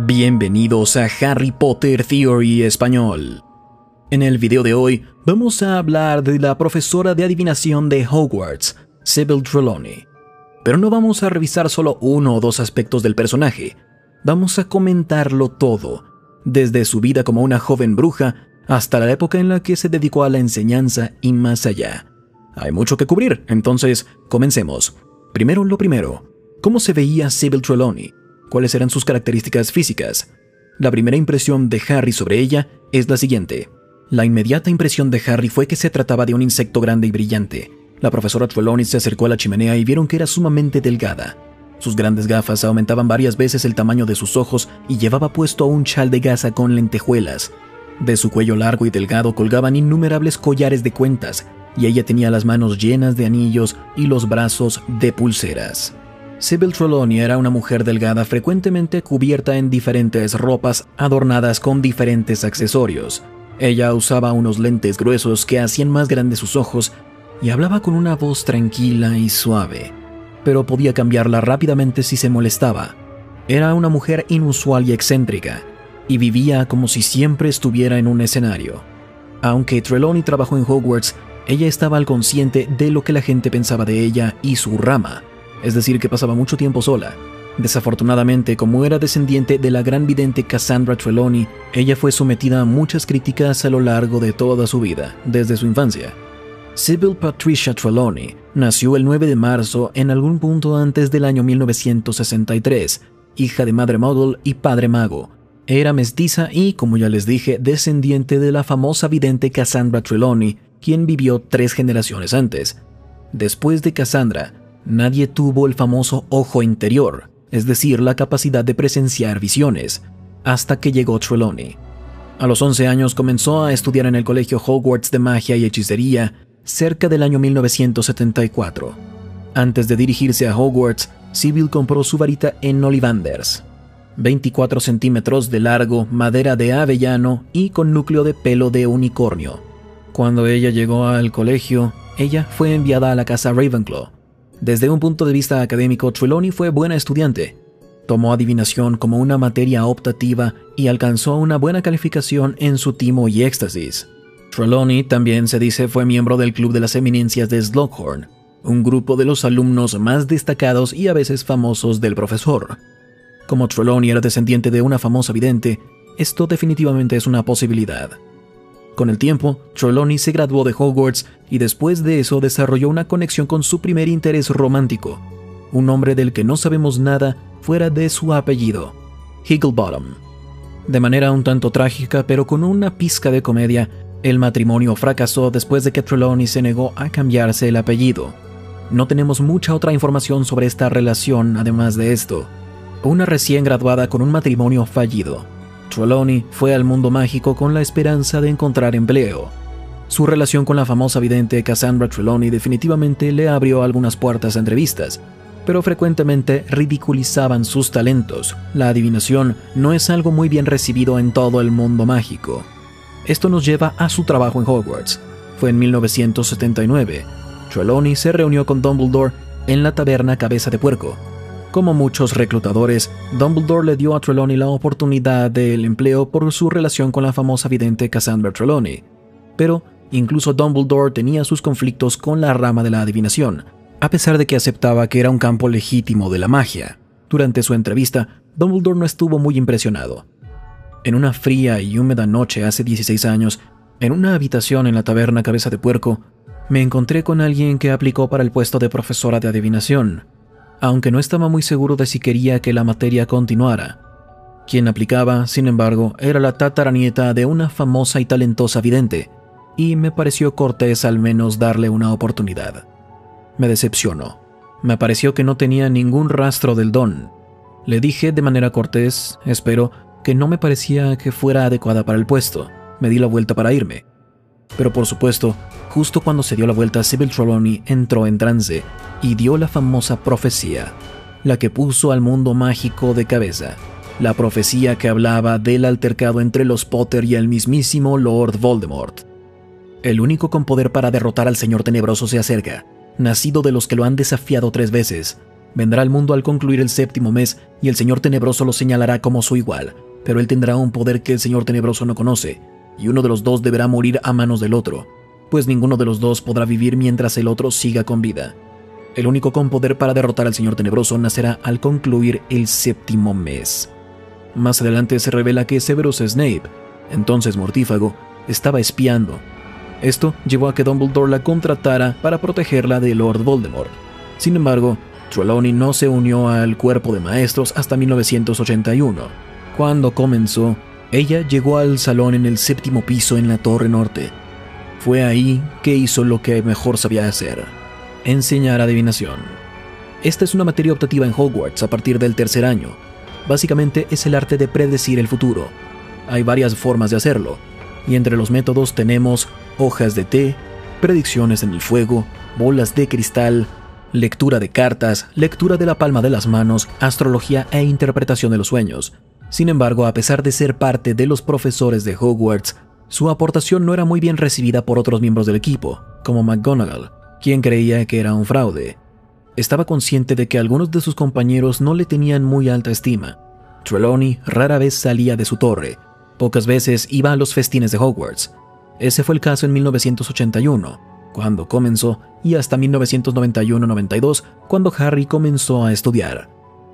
Bienvenidos a Harry Potter Theory Español. En el video de hoy vamos a hablar de la profesora de adivinación de Hogwarts, Sybil Trelawney. Pero no vamos a revisar solo uno o dos aspectos del personaje, vamos a comentarlo todo, desde su vida como una joven bruja hasta la época en la que se dedicó a la enseñanza y más allá. Hay mucho que cubrir, entonces comencemos. Primero lo primero, ¿cómo se veía Sybil Trelawney? ¿Cuáles eran sus características físicas? La primera impresión de Harry sobre ella es la siguiente. La inmediata impresión de Harry fue que se trataba de un insecto grande y brillante. La profesora Trelawney se acercó a la chimenea y vieron que era sumamente delgada. Sus grandes gafas aumentaban varias veces el tamaño de sus ojos y llevaba puesto un chal de gasa con lentejuelas. De su cuello largo y delgado colgaban innumerables collares de cuentas, y ella tenía las manos llenas de anillos y los brazos de pulseras. Sybil Trelawney era una mujer delgada frecuentemente cubierta en diferentes ropas adornadas con diferentes accesorios. Ella usaba unos lentes gruesos que hacían más grandes sus ojos y hablaba con una voz tranquila y suave, pero podía cambiarla rápidamente si se molestaba. Era una mujer inusual y excéntrica, y vivía como si siempre estuviera en un escenario. Aunque Trelawney trabajó en Hogwarts, ella estaba al consciente de lo que la gente pensaba de ella y su rama, es decir, que pasaba mucho tiempo sola. Desafortunadamente, como era descendiente de la gran vidente Cassandra Trelawney, ella fue sometida a muchas críticas a lo largo de toda su vida, desde su infancia. Sybil Patricia Trelawney nació el 9 de marzo en algún punto antes del año 1963, hija de madre Muggle y padre mago. Era mestiza y, como ya les dije, descendiente de la famosa vidente Cassandra Trelawney, quien vivió 3 generaciones antes. Después de Cassandra, nadie tuvo el famoso ojo interior, es decir, la capacidad de presenciar visiones, hasta que llegó Trelawney. A los 11 años comenzó a estudiar en el colegio Hogwarts de magia y hechicería, cerca del año 1974. Antes de dirigirse a Hogwarts, Sybil compró su varita en Ollivanders, 24 centímetros de largo, madera de avellano y con núcleo de pelo de unicornio. Cuando ella llegó al colegio, ella fue enviada a la casa Ravenclaw. Desde un punto de vista académico, Trelawney fue buena estudiante. Tomó adivinación como una materia optativa y alcanzó una buena calificación en su timo y éxtasis. Trelawney, también se dice, fue miembro del Club de las Eminencias de Slughorn, un grupo de los alumnos más destacados y a veces famosos del profesor. Como Trelawney era descendiente de una famosa vidente, esto definitivamente es una posibilidad. Con el tiempo, Trelawney se graduó de Hogwarts y después de eso desarrolló una conexión con su primer interés romántico, un hombre del que no sabemos nada fuera de su apellido, Higglebottom. De manera un tanto trágica, pero con una pizca de comedia, el matrimonio fracasó después de que Trelawney se negó a cambiarse el apellido. No tenemos mucha otra información sobre esta relación además de esto. Una recién graduada con un matrimonio fallido, Trelawney fue al mundo mágico con la esperanza de encontrar empleo. Su relación con la famosa vidente Cassandra Trelawney definitivamente le abrió algunas puertas a entrevistas, pero frecuentemente ridiculizaban sus talentos. La adivinación no es algo muy bien recibido en todo el mundo mágico. Esto nos lleva a su trabajo en Hogwarts. Fue en 1979. Trelawney se reunió con Dumbledore en la taberna Cabeza de Puerco. Como muchos reclutadores, Dumbledore le dio a Trelawney la oportunidad del empleo por su relación con la famosa vidente Cassandra Trelawney. Pero incluso Dumbledore tenía sus conflictos con la rama de la adivinación, a pesar de que aceptaba que era un campo legítimo de la magia. Durante su entrevista, Dumbledore no estuvo muy impresionado. En una fría y húmeda noche hace 16 años, en una habitación en la taberna Cabeza de Puerco, me encontré con alguien que aplicó para el puesto de profesora de adivinación, aunque no estaba muy seguro de si quería que la materia continuara. Quien aplicaba, sin embargo, era la tataranieta de una famosa y talentosa vidente, y me pareció cortés al menos darle una oportunidad. Me decepcionó. Me pareció que no tenía ningún rastro del don. Le dije de manera cortés, espero, que no me parecía que fuera adecuada para el puesto. Me di la vuelta para irme. Pero por supuesto, justo cuando se dio la vuelta, Sybil Trelawney entró en trance y dio la famosa profecía, la que puso al mundo mágico de cabeza. La profecía que hablaba del altercado entre los Potter y el mismísimo Lord Voldemort. El único con poder para derrotar al Señor Tenebroso se acerca, nacido de los que lo han desafiado 3 veces. Vendrá al mundo al concluir el 7º mes y el Señor Tenebroso lo señalará como su igual, pero él tendrá un poder que el Señor Tenebroso no conoce, y uno de los dos deberá morir a manos del otro, pues ninguno de los dos podrá vivir mientras el otro siga con vida. El único con poder para derrotar al Señor Tenebroso nacerá al concluir el 7º mes. Más adelante se revela que Severus Snape, entonces mortífago, estaba espiando. Esto llevó a que Dumbledore la contratara para protegerla de Lord Voldemort. Sin embargo, Trelawney no se unió al cuerpo de maestros hasta 1981. Cuando comenzó, ella llegó al salón en el 7º piso en la Torre Norte. Fue ahí que hizo lo que mejor sabía hacer: enseñar adivinación. Esta es una materia optativa en Hogwarts a partir del 3er año. Básicamente es el arte de predecir el futuro. Hay varias formas de hacerlo, y entre los métodos tenemos hojas de té, predicciones en el fuego, bolas de cristal, lectura de cartas, lectura de la palma de las manos, astrología e interpretación de los sueños. Sin embargo, a pesar de ser parte de los profesores de Hogwarts, su aportación no era muy bien recibida por otros miembros del equipo, como McGonagall, quien creía que era un fraude. Estaba consciente de que algunos de sus compañeros no le tenían muy alta estima. Trelawney rara vez salía de su torre, pocas veces iba a los festines de Hogwarts. Ese fue el caso en 1981, cuando comenzó, y hasta 1991-92, cuando Harry comenzó a estudiar.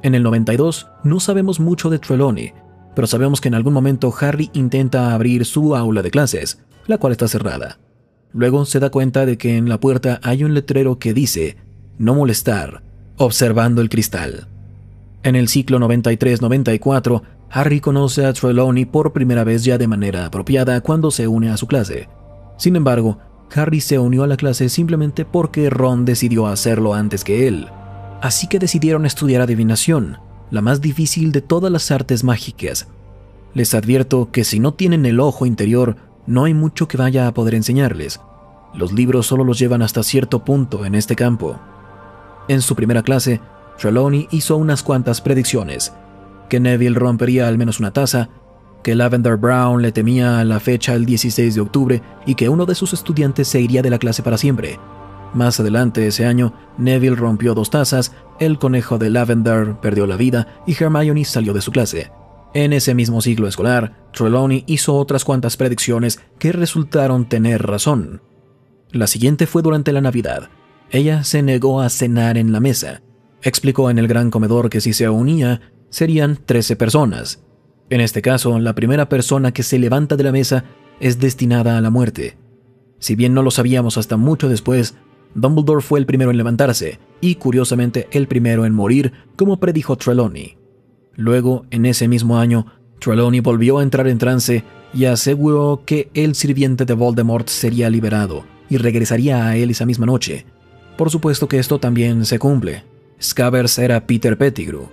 En el 92 no sabemos mucho de Trelawney, pero sabemos que en algún momento Harry intenta abrir su aula de clases, la cual está cerrada. Luego se da cuenta de que en la puerta hay un letrero que dice «No molestar, observando el cristal». En el ciclo 93-94, Harry conoce a Trelawney por primera vez ya de manera apropiada cuando se une a su clase. Sin embargo, Harry se unió a la clase simplemente porque Ron decidió hacerlo antes que él. Así que decidieron estudiar adivinación, la más difícil de todas las artes mágicas. Les advierto que si no tienen el ojo interior, no hay mucho que vaya a poder enseñarles. Los libros solo los llevan hasta cierto punto en este campo. En su primera clase, Trelawney hizo unas cuantas predicciones: que Neville rompería al menos una taza, que Lavender Brown le temía a la fecha el 16 de octubre y que uno de sus estudiantes se iría de la clase para siempre. Más adelante ese año, Neville rompió 2 tazas, el conejo de Lavender perdió la vida y Hermione salió de su clase. En ese mismo ciclo escolar, Trelawney hizo otras cuantas predicciones que resultaron tener razón. La siguiente fue durante la Navidad. Ella se negó a cenar en la mesa. Explicó en el gran comedor que si se unía, serían 13 personas. En este caso, la primera persona que se levanta de la mesa es destinada a la muerte. Si bien no lo sabíamos hasta mucho después, Dumbledore fue el primero en levantarse, y curiosamente el primero en morir, como predijo Trelawney. Luego, en ese mismo año, Trelawney volvió a entrar en trance y aseguró que el sirviente de Voldemort sería liberado y regresaría a él esa misma noche. Por supuesto que esto también se cumple. Scabbers era Peter Pettigrew.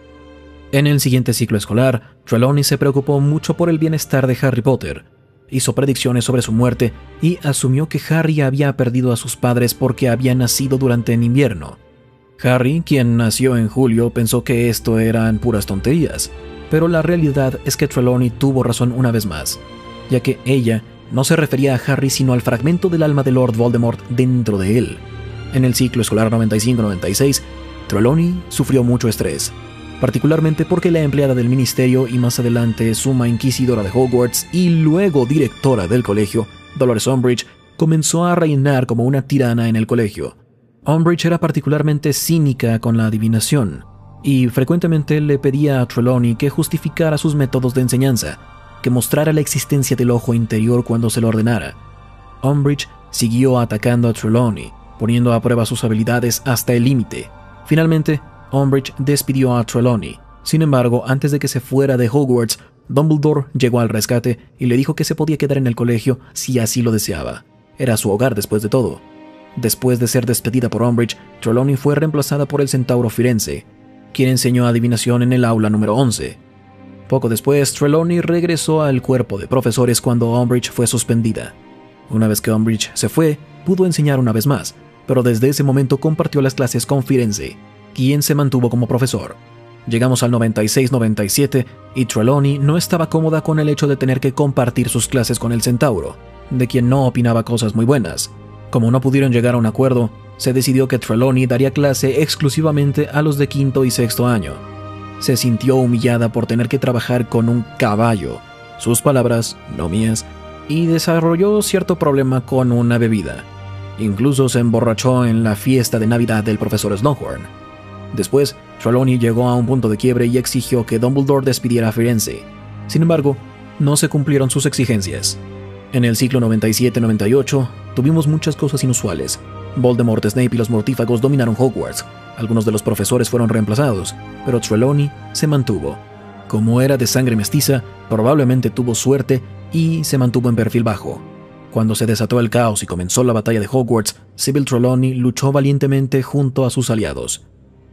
En el siguiente ciclo escolar, Trelawney se preocupó mucho por el bienestar de Harry Potter. Hizo predicciones sobre su muerte y asumió que Harry había perdido a sus padres porque había nacido durante el invierno. Harry, quien nació en julio, pensó que esto eran puras tonterías, pero la realidad es que Trelawney tuvo razón una vez más, ya que ella no se refería a Harry sino al fragmento del alma de Lord Voldemort dentro de él. En el ciclo escolar 95-96, Trelawney sufrió mucho estrés, particularmente porque la empleada del ministerio y más adelante suma inquisidora de Hogwarts y luego directora del colegio, Dolores Umbridge, comenzó a reinar como una tirana en el colegio. Umbridge era particularmente cínica con la adivinación y frecuentemente le pedía a Trelawney que justificara sus métodos de enseñanza, que mostrara la existencia del ojo interior cuando se lo ordenara. Umbridge siguió atacando a Trelawney, poniendo a prueba sus habilidades hasta el límite. Finalmente, Umbridge despidió a Trelawney. Sin embargo, antes de que se fuera de Hogwarts, Dumbledore llegó al rescate y le dijo que se podía quedar en el colegio si así lo deseaba. Era su hogar después de todo. Después de ser despedida por Umbridge, Trelawney fue reemplazada por el centauro Firenze, quien enseñó adivinación en el aula número 11. Poco después, Trelawney regresó al cuerpo de profesores cuando Umbridge fue suspendida. Una vez que Umbridge se fue, pudo enseñar una vez más, pero desde ese momento compartió las clases con Firenze, quien se mantuvo como profesor. Llegamos al 96-97 y Trelawney no estaba cómoda con el hecho de tener que compartir sus clases con el centauro, de quien no opinaba cosas muy buenas. Como no pudieron llegar a un acuerdo, se decidió que Trelawney daría clase exclusivamente a los de quinto y sexto año. Se sintió humillada por tener que trabajar con un caballo, sus palabras, no mías, y desarrolló cierto problema con una bebida. Incluso se emborrachó en la fiesta de Navidad del profesor Slughorn. Después, Trelawney llegó a un punto de quiebre y exigió que Dumbledore despidiera a Firenze. Sin embargo, no se cumplieron sus exigencias. En el ciclo 97-98, tuvimos muchas cosas inusuales. Voldemort, Snape y los mortífagos dominaron Hogwarts. Algunos de los profesores fueron reemplazados, pero Trelawney se mantuvo. Como era de sangre mestiza, probablemente tuvo suerte y se mantuvo en perfil bajo. Cuando se desató el caos y comenzó la batalla de Hogwarts, Sybil Trelawney luchó valientemente junto a sus aliados.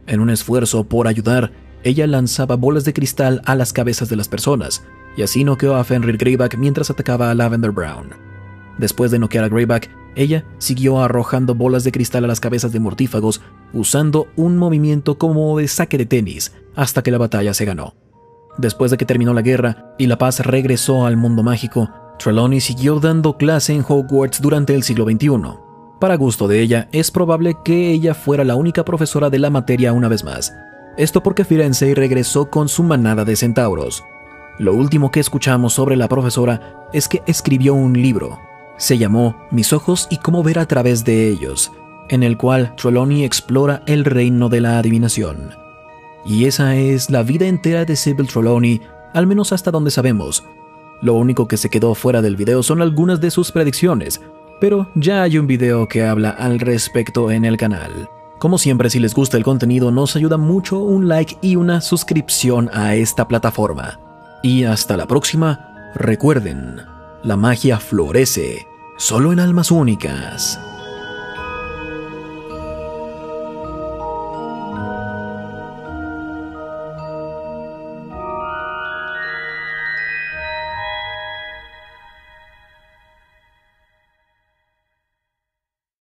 En un esfuerzo por ayudar, ella lanzaba bolas de cristal a las cabezas de las personas, y así noqueó a Fenrir Greyback mientras atacaba a Lavender Brown. Después de noquear a Greyback, ella siguió arrojando bolas de cristal a las cabezas de mortífagos, usando un movimiento como de saque de tenis, hasta que la batalla se ganó. Después de que terminó la guerra y la paz regresó al mundo mágico, Trelawney siguió dando clase en Hogwarts durante el siglo XXI. Para gusto de ella, es probable que ella fuera la única profesora de la materia una vez más. Esto porque Firenze regresó con su manada de centauros. Lo último que escuchamos sobre la profesora es que escribió un libro. Se llamó Mis ojos y cómo ver a través de ellos, en el cual Trelawney explora el reino de la adivinación. Y esa es la vida entera de Sybil Trelawney, al menos hasta donde sabemos. Lo único que se quedó fuera del video son algunas de sus predicciones, pero ya hay un video que habla al respecto en el canal. Como siempre, si les gusta el contenido, nos ayuda mucho un like y una suscripción a esta plataforma. Y hasta la próxima, recuerden, la magia florece solo en almas únicas.